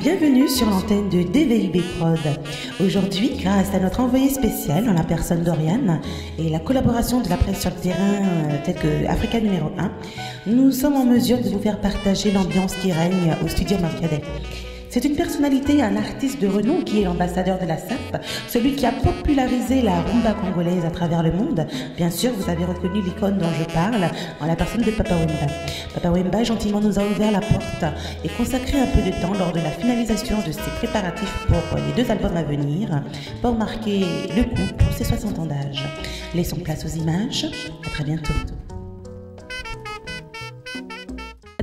bienvenue sur l'antenne de DVIB Prod. Aujourd'hui, grâce à notre envoyé spécial en la personne d'Oriane et la collaboration de la presse sur le terrain telle que Africa numéro 1, nous sommes en mesure de vous faire partager l'ambiance qui règne au studio Marcadet. C'est une personnalité, un artiste de renom qui est l'ambassadeur de la SAP, celui qui a popularisé la rumba congolaise à travers le monde. Bien sûr, vous avez reconnu l'icône dont je parle en la personne de Papa Wemba. Papa Wemba gentiment nous a ouvert la porte et consacré un peu de temps lors de la finalisation de ses préparatifs pour les 2 albums à venir pour marquer le coup pour ses 60 ans d'âge. Laissons place aux images. À très bientôt.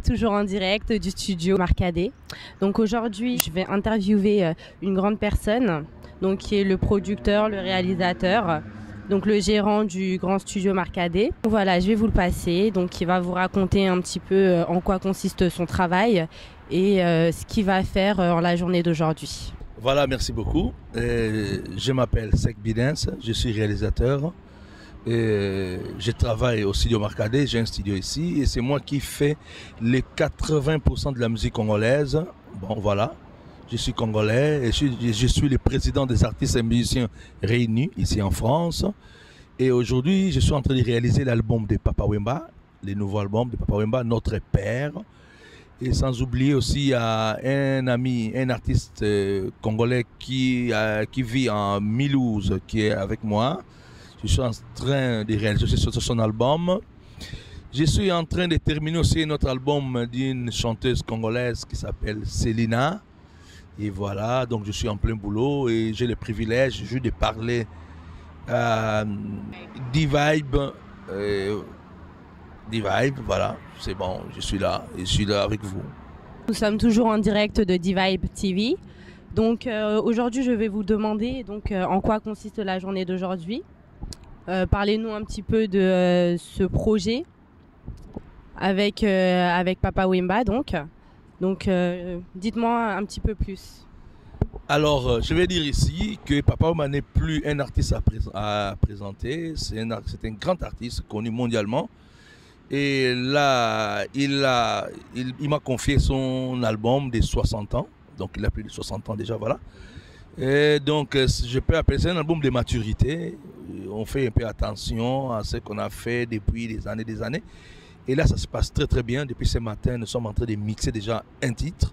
Toujours en direct du studio Marcadet. Donc aujourd'hui, je vais interviewer une grande personne, donc qui est le producteur, le réalisateur, donc le gérant du grand studio Marcadet. Voilà, je vais vous le passer. Donc il va vous raconter un petit peu en quoi consiste son travail et ce qu'il va faire en la journée d'aujourd'hui. Voilà, merci beaucoup. Je m'appelle Sek Bidens, je suis réalisateur. Je travaille au studio Marcadet, j'ai un studio ici et c'est moi qui fais les 80% de la musique congolaise. Bon voilà, je suis congolais et je suis le président des artistes et musiciens réunis ici en France. Et aujourd'hui, je suis en train de réaliser l'album de Papa Wemba, le nouveau album de Papa Wemba, Notre Père. Et sans oublier aussi un ami, un artiste congolais qui vit en Milouz, qui est avec moi. Je suis en train de réaliser son album. Je suis en train de terminer aussi notre album d'une chanteuse congolaise qui s'appelle Célina. Et voilà, donc je suis en plein boulot et j'ai le privilège juste de parler D-Vibe. D-Vibe, voilà, c'est bon, je suis là et je suis là avec vous. Nous sommes toujours en direct de D-Vibe TV. Donc aujourd'hui, je vais vous demander donc, en quoi consiste la journée d'aujourd'hui. Parlez-nous un petit peu de ce projet avec Papa Wemba donc dites-moi un petit peu plus. Alors je vais dire ici que Papa Wemba n'est plus un artiste à présenter, c'est un grand artiste connu mondialement et là il m'a confié son album des 60 ans, donc il a plus de 60 ans déjà, voilà. Et donc je peux appeler ça un album de maturité. On fait un peu attention à ce qu'on a fait depuis des années. Et là, ça se passe très très bien. Depuis ce matin, nous sommes en train de mixer déjà un titre.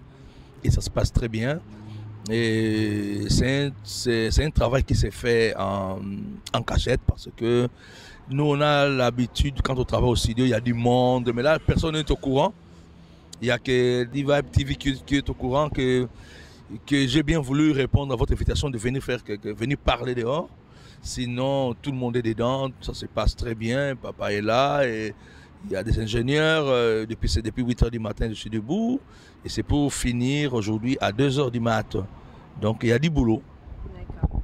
Et ça se passe très bien. Et c'est un travail qui s'est fait en cachette parce que nous, on a l'habitude, quand on travaille au studio, il y a du monde. Mais là, personne n'est au courant. Il n'y a que D-Vibe TV qui est au courant que j'ai bien voulu répondre à votre invitation de venir venir parler dehors. Sinon, tout le monde est dedans, ça se passe très bien. Papa est là et il y a des ingénieurs. Depuis 8 h du matin, je suis debout. Et c'est pour finir aujourd'hui à 2 h du matin. Donc, il y a du boulot. D'accord.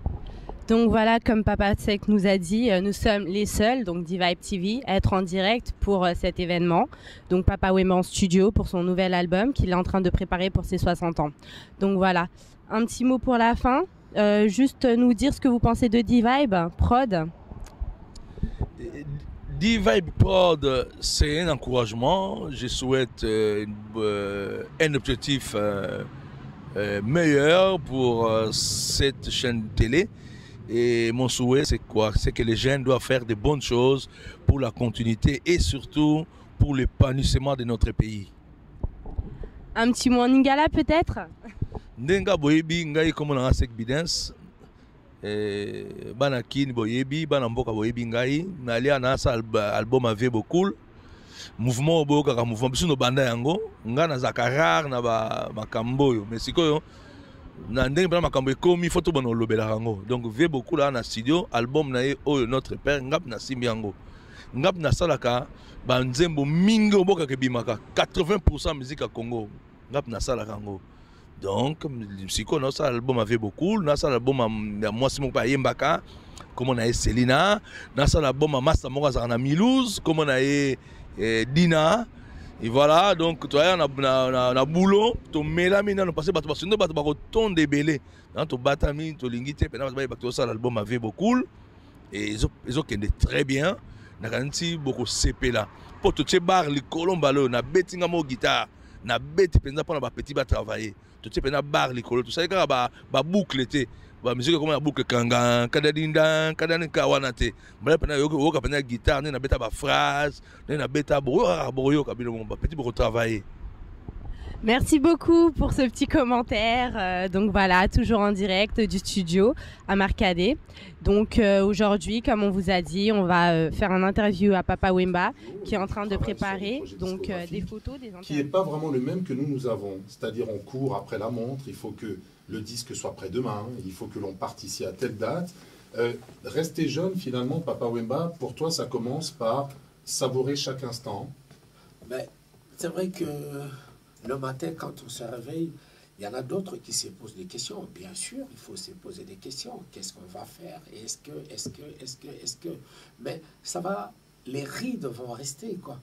Donc voilà, comme Papa Sek nous a dit, nous sommes les seuls, donc D-Vibe TV, à être en direct pour cet événement. Donc Papa Wemba en studio pour son nouvel album qu'il est en train de préparer pour ses 60 ans. Donc voilà, un petit mot pour la fin. Juste nous dire ce que vous pensez de D-Vibe Prod. D-Vibe Prod, c'est un encouragement. Je souhaite un objectif meilleur pour cette chaîne télé. Et mon souhait, c'est quoi? C'est que les jeunes doivent faire de bonnes choses pour la continuité et surtout pour l'épanouissement de notre pays. Un petit mot en lingala peut-être? Ndenga boyebi ngai comme on a Sek Bidens bana kini boyebi bana mboka boyebi ngai nalia na sa album ave beaucoup mouvement boka ka mouvement biso no banda yango nga na zakarar na ba makambo yo mais sikoyo na ndenge bana makambo ekomi photo bana lobela yango donc ve beaucoup là na studio album na ye oyo Notre Père ngap na simbi yango ngap na salaka ba nzembo mingi boka ke bimaka 80% musique à Congo ngap na salaka yango. Donc, si on a ça, l'album avait beaucoup. On a ça, l'album à moi, c'est mon père Yembaka. Comme on a Célina. On a ça, l'album à Massa Morazana Milouz. Comme on a Dina. Et voilà, donc, tu vois, on a boulot. Tu mets la mine, on passe par ton ton de belé. Tu batami, tu lingite. Puis, ça, l'album avait beaucoup. Et ils ont très bien. On a beaucoup CP là. Pour tout ce bar, les colombes, on a betting à mon guitare. Na bête penza pour na petit ba travailler tout ça pena bar likolo tout ça ka ba boucle te ba musique comme la boucle kanga kadadinda kadanika wanate mbala pena yo ka pena guitare na beta ba phrase na beta boyo ka bilo ba petit pour travailler. Merci beaucoup pour ce petit commentaire. Donc voilà, toujours en direct du studio à Marcadet. Donc aujourd'hui, comme on vous a dit, on va faire un interview à Papa Wemba qui est en train de préparer donc des photos, des interviews. Qui n'est pas vraiment le même que nous avons. C'est-à-dire on court après la montre, il faut que le disque soit prêt demain, il faut que l'on parte ici à telle date. Rester jeune finalement, Papa Wemba, pour toi ça commence par savourer chaque instant. Mais c'est vrai que le matin, quand on se réveille, il y en a d'autres qui se posent des questions. Bien sûr, il faut se poser des questions. Qu'est-ce qu'on va faire? Est-ce que... Mais ça va, les rides vont rester, quoi.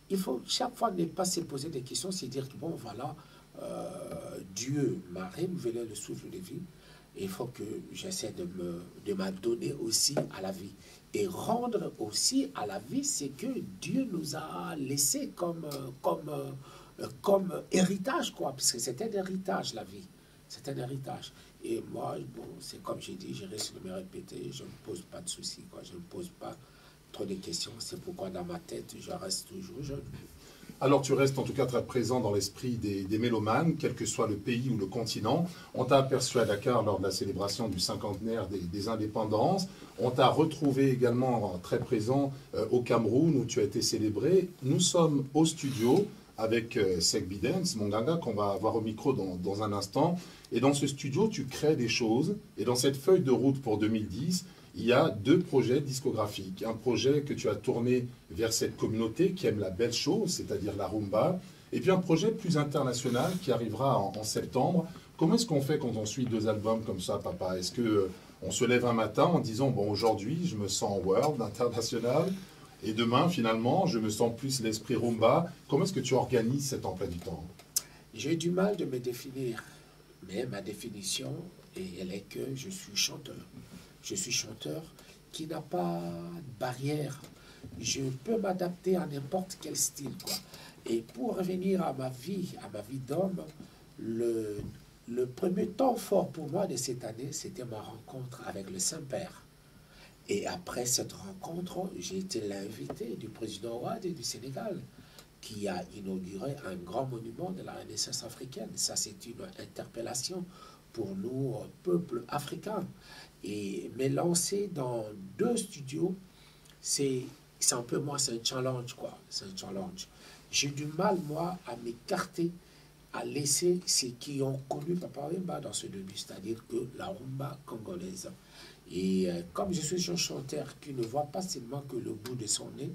Il faut chaque fois ne pas se poser des questions, c'est dire que, bon, voilà, Dieu m'a renouvelé le souffle de vie. Il faut que j'essaie de m'adonner aussi à la vie. Et rendre aussi à la vie ce que Dieu nous a laissé comme héritage, quoi, puisque c'est un héritage, la vie. C'est un héritage. Et moi, bon, c'est comme j'ai dit, je risque de me répéter, je ne me pose pas de soucis, quoi. Je ne me pose pas trop de questions. C'est pourquoi dans ma tête, je reste toujours jeune. Alors tu restes en tout cas très présent dans l'esprit des mélomanes, quel que soit le pays ou le continent. On t'a aperçu à Dakar lors de la célébration du cinquantenaire des indépendances. On t'a retrouvé également très présent au Cameroun où tu as été célébré. Nous sommes au studio avec Seck Bidens, mon ganga, qu'on va avoir au micro dans un instant. Et dans ce studio, tu crées des choses. Et dans cette feuille de route pour 2010, il y a 2 projets discographiques. Un projet que tu as tourné vers cette communauté qui aime la belle chose, c'est-à-dire la rumba. Et puis un projet plus international qui arrivera en septembre. Comment est-ce qu'on fait quand on suit 2 albums comme ça, papa? Est-ce qu'on se lève un matin en disant, bon, aujourd'hui, je me sens world, international, et demain, finalement, je me sens plus l'esprit rumba. Comment est-ce que tu organises cet emploi du temps? J'ai du mal de me définir, mais ma définition, elle est que je suis chanteur. Je suis chanteur qui n'a pas de barrière. Je peux m'adapter à n'importe quel style, quoi. Et pour revenir à ma vie d'homme, le premier temps fort pour moi de cette année, c'était ma rencontre avec le Saint-Père. Et après cette rencontre, j'ai été l'invité du président Ouad du Sénégal, qui a inauguré un grand monument de la Renaissance africaine. Ça, c'est une interpellation pour nous, peuple africain. Et me lancer dans 2 studios, c'est un peu moi, c'est un challenge, quoi. C'est un challenge. J'ai du mal, moi, à m'écarter, à laisser ceux qui ont connu Papa Wemba dans ce début, c'est-à-dire que la rumba congolaise. Et comme je suis un chanteur qui ne voit pas seulement que le bout de son nez,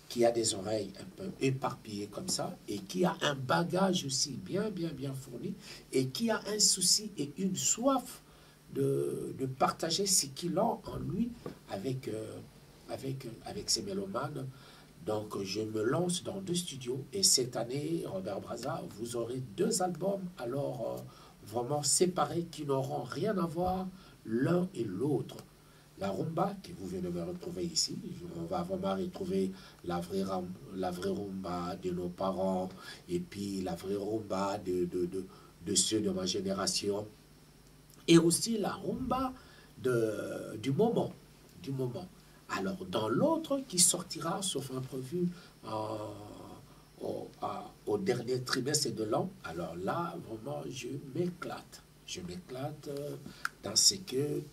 qui a des oreilles un peu éparpillées comme ça, et qui a un bagage aussi bien fourni, et qui a un souci et une soif de partager ce qu'il a en lui avec ses mélomanes. Donc je me lance dans 2 studios, et cette année, Robert Brazza, vous aurez 2 albums, alors vraiment séparés, qui n'auront rien à voir l'un et l'autre. La rumba, que vous venez de me retrouver ici, on va vraiment retrouver la vraie rumba de nos parents, et puis la vraie rumba de ceux de ma génération, et aussi la rumba du moment. Alors, dans l'autre qui sortira, sauf imprévu, au dernier trimestre de l'an, alors là, vraiment, je m'éclate. Je m'éclate dans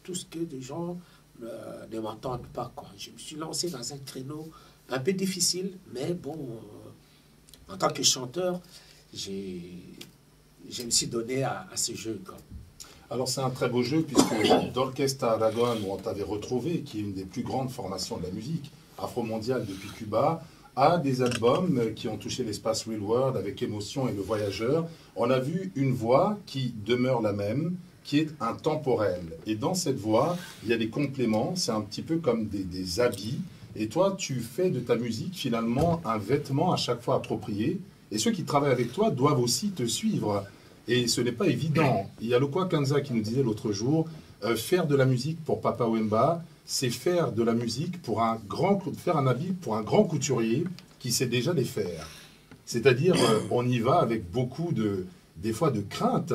tout ce que des gens ne m'entendent pas, quoi. Je me suis lancé dans un créneau un peu difficile, mais bon, en tant que chanteur, je me suis donné à ce jeu, quoi. Alors c'est un très beau jeu puisque d'Orchestra Aragon, où on t'avait retrouvé, qui est une des plus grandes formations de la musique afro-mondiale depuis Cuba, a des albums qui ont touché l'espace Real World avec Émotion et Le Voyageur. On a vu une voix qui demeure la même, qui est intemporelle. Et dans cette voix, il y a des compléments, c'est un petit peu comme des habits. Et toi, tu fais de ta musique finalement un vêtement à chaque fois approprié. Et ceux qui travaillent avec toi doivent aussi te suivre. Et ce n'est pas évident. Il y a Lokwa Kanza qui nous disait l'autre jour, faire de la musique pour Papa Wemba, c'est faire de la musique pour faire un habit pour un grand couturier qui sait déjà les faire. C'est-à-dire, on y va avec beaucoup des fois de crainte,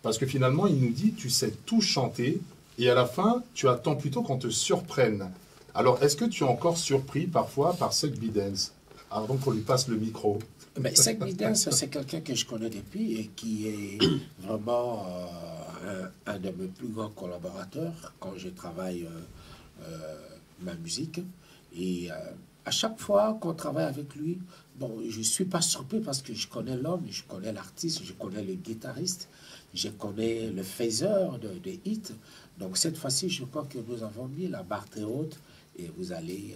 Parce que finalement, il nous dit, tu sais tout chanter, et à la fin, tu attends plutôt qu'on te surprenne. Alors, est-ce que tu es encore surpris parfois par Sek Bidens, avant qu'on lui passe le micro? Mais Sek Bidens, c'est quelqu'un que je connais depuis et qui est vraiment un de mes plus grands collaborateurs quand je travaille ma musique. Et à chaque fois qu'on travaille avec lui, bon, je ne suis pas surpris parce que je connais l'homme, je connais l'artiste, je connais le guitariste, je connais le faiseur de hits. Donc cette fois-ci, je crois que nous avons mis la barre très haute et vous allez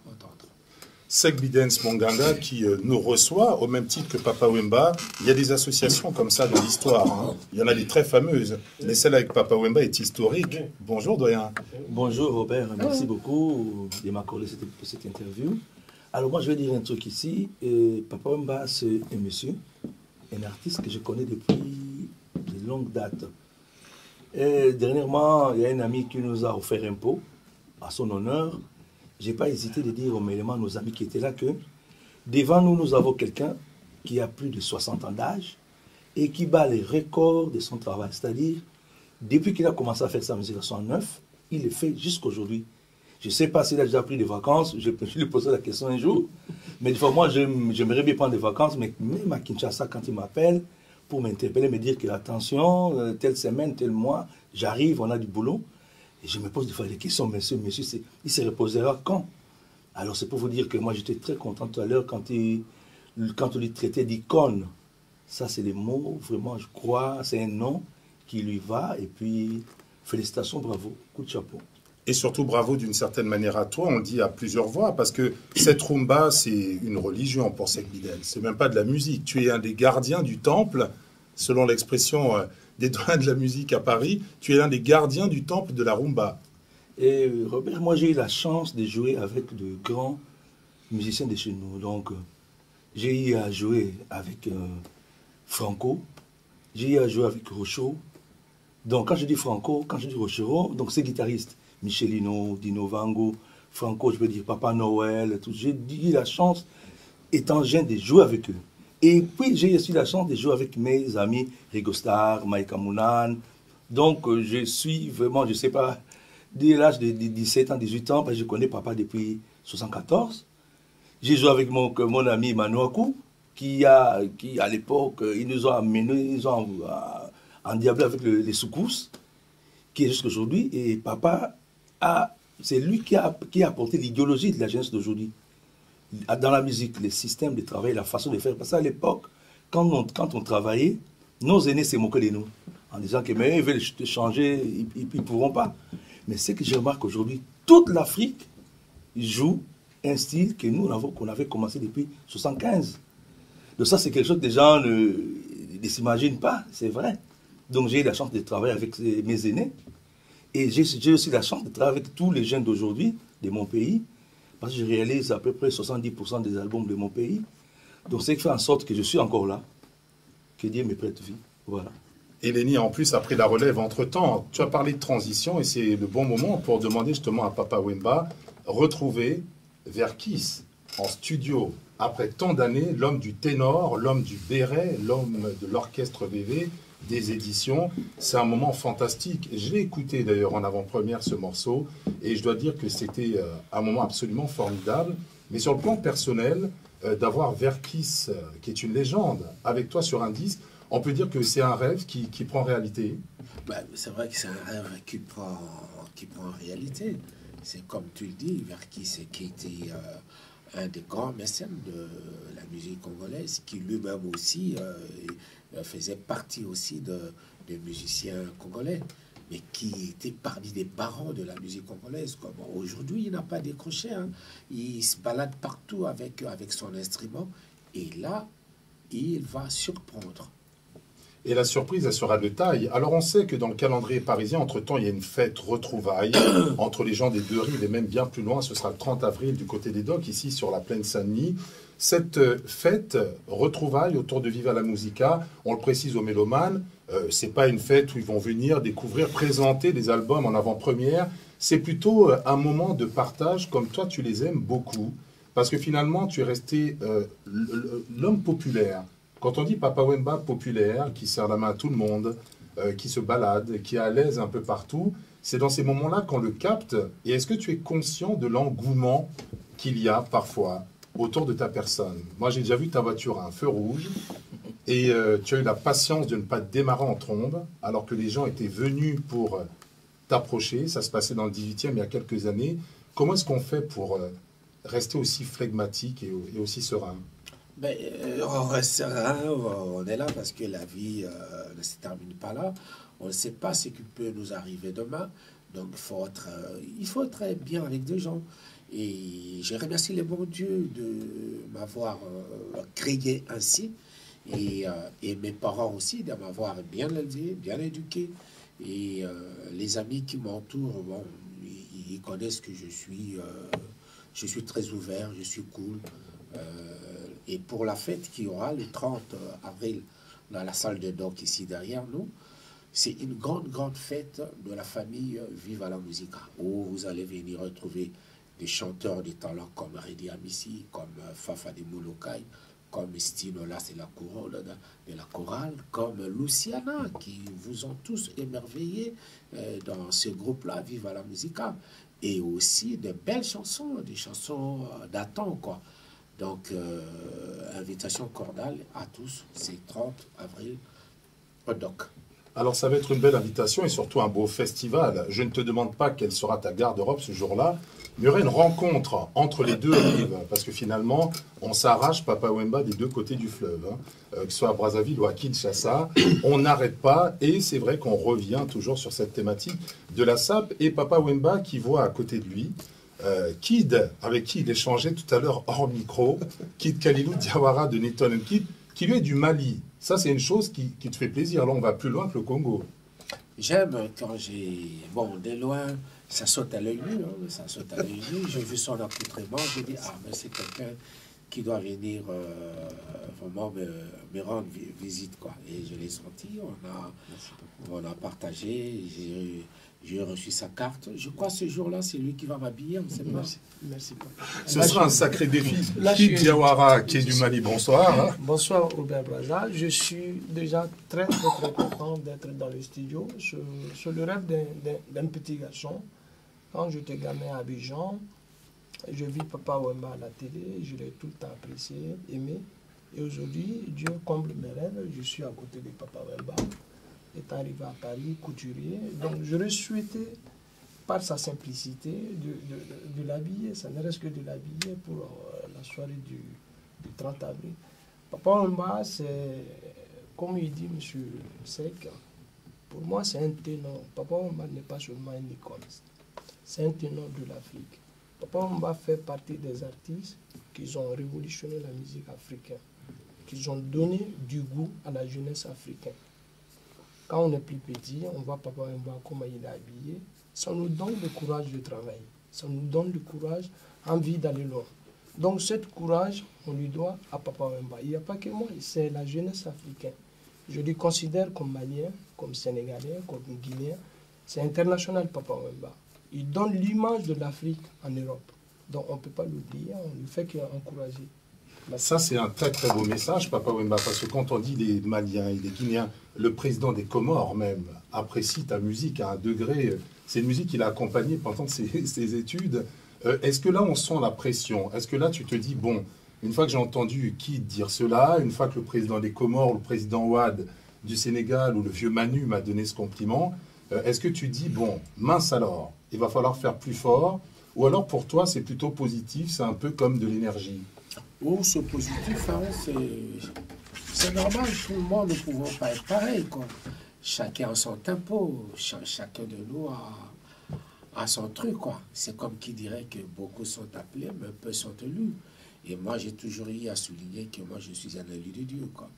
entendre. Sek Bidens Monganga qui nous reçoit au même titre que Papa Wemba. Il y a des associations comme ça dans l'histoire. Hein. Il y en a des très fameuses. Mais celle avec Papa Wemba est historique. Bonjour, doyen. Bonjour, Robert. Merci beaucoup de m'accorder cette interview. Alors, moi, je vais dire un truc ici. Papa Wemba, c'est un monsieur, un artiste que je connais depuis de longues dates. Et dernièrement, il y a un ami qui nous a offert un pot à son honneur. Je n'ai pas hésité de dire aux éléments, nos amis qui étaient là, que devant nous, nous avons quelqu'un qui a plus de 60 ans d'âge et qui bat les records de son travail. C'est-à-dire, depuis qu'il a commencé à faire sa musique en 69, il le fait jusqu'aujourd'hui. Je ne sais pas s'il a déjà pris des vacances, je peux lui poser la question un jour, mais des fois, moi, j'aimerais bien prendre des vacances, mais même à Kinshasa, quand il m'appelle pour m'interpeller, me dire que attention, telle semaine, tel mois, j'arrive, on a du boulot. Et je me pose des fois des questions, monsieur, il se reposera quand? Alors c'est pour vous dire que moi j'étais très content tout à l'heure quand on lui traitait d'icône. Ça c'est les mots, vraiment je crois, c'est un nom qui lui va. Et puis félicitations, bravo, coup de chapeau. Et surtout bravo d'une certaine manière à toi, on le dit à plusieurs voix, parce que cette rumba c'est une religion pour Sek Bidens. C'est même pas de la musique, tu es un des gardiens du temple, selon l'expression... des doyens de la musique à Paris, tu es l'un des gardiens du temple de la rumba. Et Robert, moi j'ai eu la chance de jouer avec de grands musiciens de chez nous. Donc j'ai eu à jouer avec Franco, j'ai eu à jouer avec Rocho. Donc quand je dis Franco, quand je dis Rochero, donc c'est guitariste. Michelino, Dino Vango, Franco, je veux dire Papa Noël, tout. J'ai eu la chance, étant jeune, de jouer avec eux. Et puis, j'ai aussi la chance de jouer avec mes amis Rigo Star, Maïka Mounan. Donc, je suis vraiment, je ne sais pas, dès l'âge de 17 ans, 18 ans, je connais papa depuis 1974. J'ai joué avec mon ami Manouakou, qui à l'époque, ils nous ont amenés, ils nous ont endiablé avec les secousses, qui est jusqu'aujourd'hui. Et papa, c'est lui qui a apporté l'idéologie de la jeunesse d'aujourd'hui. Dans la musique, les systèmes de travail, la façon de faire. Parce qu'à l'époque, quand on travaillait, nos aînés se moquaient de nous, en disant que mais ils veulent changer, ils ne pourront pas. Mais ce que je remarque aujourd'hui, toute l'Afrique joue un style que nous, qu'on avait commencé depuis 1975. Donc ça, c'est quelque chose que les gens ne s'imaginent pas, c'est vrai. Donc j'ai eu la chance de travailler avec mes aînés. Et j'ai aussi la chance de travailler avec tous les jeunes d'aujourd'hui, de mon pays. Parce que je réalise à peu près 70% des albums de mon pays. Donc, c'est fait en sorte que je suis encore là. Que Dieu me prête vie. Voilà. Et Léni, en plus, a pris la relève entre-temps. Tu as parlé de transition et c'est le bon moment pour demander justement à Papa Wemba retrouver Verkis en studio. Après tant d'années, l'homme du ténor, l'homme du béret, l'homme de l'orchestre VV, des éditions. C'est un moment fantastique. Je l'ai écouté d'ailleurs en avant-première ce morceau et je dois dire que c'était un moment absolument formidable. Mais sur le plan personnel, d'avoir Verkis, qui est une légende, avec toi sur un disque, on peut dire que c'est un rêve qui prend réalité. Ben, c'est vrai que c'est un rêve qui prend réalité. C'est comme tu le dis, Verkis qui était un des grands mécènes de la musique congolaise, qui lui-même aussi faisait partie aussi des musiciens congolais, mais qui était parmi des parents de la musique congolaise. Comme aujourd'hui, il n'a pas décroché. Hein. Il se balade partout avec son instrument, et là, il va surprendre. Et la surprise, elle sera de taille. Alors on sait que dans le calendrier parisien, entre-temps, il y a une fête retrouvaille entre les gens des deux rives, et même bien plus loin, ce sera le 30 avril du côté des Docks, ici sur la plaine Saint-Denis. Cette fête retrouvaille autour de Viva la Musica, on le précise aux mélomanes, c'est pas une fête où ils vont venir découvrir, présenter des albums en avant-première, c'est plutôt un moment de partage comme toi tu les aimes beaucoup, parce que finalement tu es resté l'homme populaire. Quand on dit Papa Wemba populaire, qui serre la main à tout le monde, qui se balade, qui est à l'aise un peu partout. C'est dans ces moments-là qu'on le capte. Et est-ce que tu es conscient de l'engouement qu'il y a parfois autour de ta personne? Moi, j'ai déjà vu ta voiture à un feu rouge et tu as eu la patience de ne pas démarrer en trombe alors que les gens étaient venus pour t'approcher. Ça se passait dans le 18e il y a quelques années. Comment est-ce qu'on fait pour rester aussi flegmatique et aussi serein? Ben, on reste serein, on est là parce que la vie ne se termine pas là. On ne sait pas ce qui peut nous arriver demain. Donc il faut être bien avec des gens. Et je remercie le bon Dieu de m'avoir créé ainsi. Et mes parents aussi de m'avoir bien élevé, bien éduqué. Et les amis qui m'entourent, bon, ils connaissent que je suis très ouvert, je suis cool. Et pour la fête qui aura le 30 avril dans la salle de doc ici derrière nous, c'est une grande fête de la famille Viva la Musica, où vous allez venir retrouver des chanteurs de talent comme Redi Amissi, comme Fafa de Molokai, comme Stinola, c'est la couronne de la chorale, comme Luciana, qui vous ont tous émerveillé dans ce groupe-là, Viva la Musica, et aussi de belles chansons, des chansons datant, quoi. Donc, invitation cordiale à tous, c'est 30 avril au DOC. Alors, ça va être une belle invitation et surtout un beau festival. Je ne te demande pas quelle sera ta garde-robe ce jour-là, mais il y aura une rencontre entre les deux rives, parce que finalement, on s'arrache Papa Wemba des deux côtés du fleuve, hein. Que ce soit à Brazzaville ou à Kinshasa, on n'arrête pas, et c'est vrai qu'on revient toujours sur cette thématique de la SAP, et Papa Wemba qui voit à côté de lui Kid, avec qui il échangeait tout à l'heure hors micro, Kid Kalilou Diawara de Neton Kid, qui lui est du Mali. Ça, c'est une chose qui te fait plaisir. Là, on va plus loin que le Congo. J'aime quand j'ai... Bon, de loin, ça saute à l'œil nu, hein, ça saute à l'œil nu. J'ai vu son accoutrement, j'ai dit, ah, mais c'est quelqu'un qui doit venir vraiment me rendre visite, quoi. Et je l'ai senti, on a partagé, j'ai reçu sa carte. Je crois que ce jour-là, c'est lui qui va m'habiller, on ne sait pas. Merci. Ce sera un sacré défi. Kid Diawara, qui est du Mali, bonsoir. Hein. Bonsoir, Robert Brazza. Je suis déjà très content d'être dans le studio. C'est le rêve d'un petit garçon. Quand j'étais gamin à Abidjan, je vis Papa Wemba à la télé, je l'ai tout le temps apprécié, aimé. Et aujourd'hui, Dieu comble mes rêves, je suis à côté de Papa Wemba, étant arrivé à Paris, couturier. Donc j'aurais souhaité, par sa simplicité, de l'habiller, ça ne reste que de l'habiller pour la soirée du 30 avril. Papa Wemba, c'est, comme il dit M. Sek, pour moi c'est un ténor. Papa Wemba n'est pas seulement un icône, c'est un ténor de l'Afrique. Papa Wemba fait partie des artistes qui ont révolutionné la musique africaine, qui ont donné du goût à la jeunesse africaine. Quand on est plus petit, on voit Papa Wemba comment il est habillé, ça nous donne le courage de travailler, ça nous donne le courage, envie d'aller loin. Donc ce courage, on lui doit à Papa Wemba. Il n'y a pas que moi, c'est la jeunesse africaine. Je le considère comme Malien, comme Sénégalais, comme Guinéen. C'est international, Papa Wemba. Il donne l'image de l'Afrique en Europe. Donc on ne peut pas l'oublier, on ne fait qu'encourager. Ça, c'est un très très beau message, Papa Wemba, parce que quand on dit les Maliens et les Guinéens, le président des Comores même apprécie ta musique à un degré. C'est une musique qu'il a accompagnée pendant ses études. Est-ce que là, on sent la pression? Est-ce que là, tu te dis, bon, une fois que j'ai entendu qui dire cela, une fois que le président des Comores, ou le président Ouad du Sénégal, ou le vieux Manu m'a donné ce compliment, est-ce que tu dis, bon, mince alors, il va falloir faire plus fort, ou alors pour toi, c'est plutôt positif, c'est un peu comme de l'énergie? Oh, c'est positif, hein, c'est normal, tout le monde ne pouvons pas être pareil, quoi. Chacun a son tempo, chacun de nous a son truc, quoi. C'est comme qui dirait que beaucoup sont appelés, mais peu sont élus. Et moi, j'ai toujours eu à souligner que moi, je suis un élu de Dieu, quoi.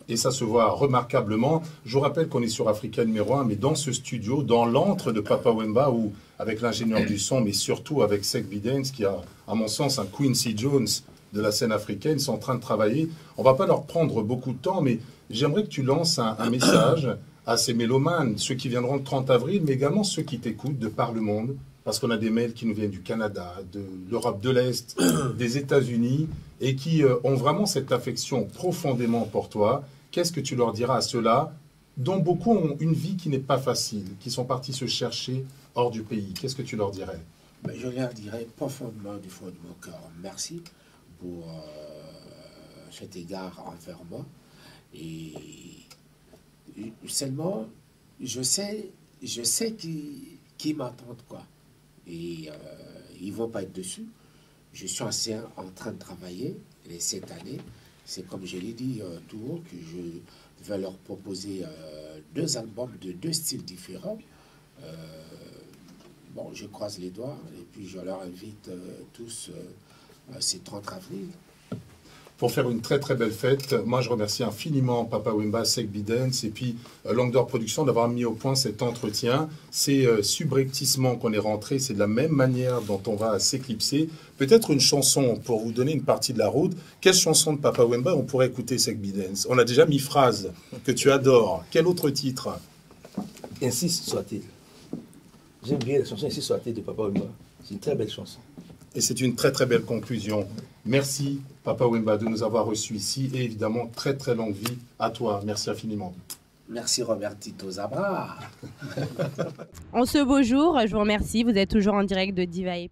Et ça se voit remarquablement. Je vous rappelle qu'on est sur Africa numéro 1, mais dans ce studio, dans l'antre de Papa Wemba, où, avec l'ingénieur du son, mais surtout avec Sek Bidens, qui a, à mon sens, un Quincy Jones de la scène africaine, sont en train de travailler. On ne va pas leur prendre beaucoup de temps, mais j'aimerais que tu lances un message à ces mélomanes, ceux qui viendront le 30 avril, mais également ceux qui t'écoutent de par le monde, parce qu'on a des mails qui nous viennent du Canada, de l'Europe de l'Est, des États-Unis, et qui ont vraiment cette affection profondément pour toi. Qu'est-ce que tu leur diras à ceux-là, dont beaucoup ont une vie qui n'est pas facile, qui sont partis se chercher hors du pays. Qu'est-ce que tu leur dirais? Je leur dirais profondément du fond de mon cœur merci pour cet égard envers moi. Et seulement, je sais qui m'attendent, quoi. Et ils ne vont pas être dessus. Je suis en train de travailler. Et cette année, c'est comme je l'ai dit tout haut, que je vais leur proposer 2 albums de 2 styles différents. Bon, je croise les doigts et puis je leur invite tous ces 30 avril. Pour faire une très très belle fête, moi je remercie infiniment Papa Wemba, Sekbi Dance et puis Langue d'Or Production d'avoir mis au point cet entretien. C'est subrepticement qu'on est rentré, c'est de la même manière dont on va s'éclipser. Peut-être une chanson pour vous donner une partie de la route. Quelle chanson de Papa Wemba on pourrait écouter, Sekbi Dance? On a déjà mis Phrase, que tu adores. Quel autre titre? Ainsi soit-il. J'aime bien la chanson Ainsi soit-il de Papa Wemba. C'est une très belle chanson. Et c'est une très très belle conclusion. Merci Papa Wemba de nous avoir reçus ici et évidemment très très longue vie à toi. Merci infiniment. Merci Robertito Zabra. En ce beau jour, je vous remercie. Vous êtes toujours en direct de Diva.